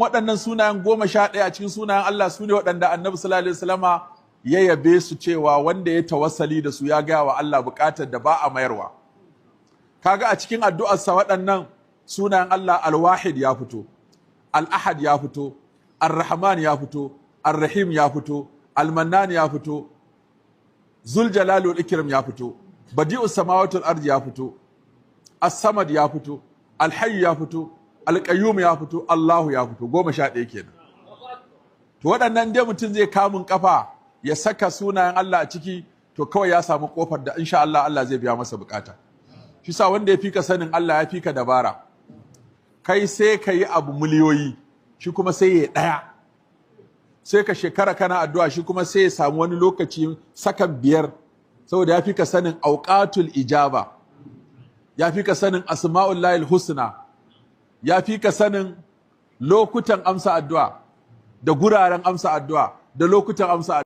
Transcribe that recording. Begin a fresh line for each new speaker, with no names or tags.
waɗannan sunayen 11 a cikin sunayen Allah su ne waɗanda annabi sallallahu alaihi wasallama ya yabe su cewa wanda ya tawassali da su ya gaya wa Allah buƙatar da ba a mayarwa. Kaga a cikin addu'arsa waɗannan sunayen Allah al-wahid ya fito, al-ahad ya fito, ar-rahman ya fito, ar-rahim ya fito, al-mannan ya fito, zul jalali wal ikram ya fito, badi'us samawati wal ardi ya fito, as-samad ya fito, al-hayy ya fito, al-qayyum ya fito, Allahu ya fito, 11 kenan. To waɗannan dai mutum zai kamun kafa ya saka sunayen Allah a ciki, to kawai ya samu kofar da insha Allah Allah zai biya masa bukata. Shi sa wanda ya fika sanin Allah ya fika dabara. Kai sai ka yi abu miliyoyi, shi kuma sai ya ɗaya. Sai ka shekara kana addu'a, shi kuma sai ya samu wani lokaci sakan 5, saboda ya fika sanin auqatul ijaba, ya fika sanin asma'ullahil husna, ya fika sanin lokutan amsa addu'a da guraren amsa addu'a da lokutan amsa addu'a.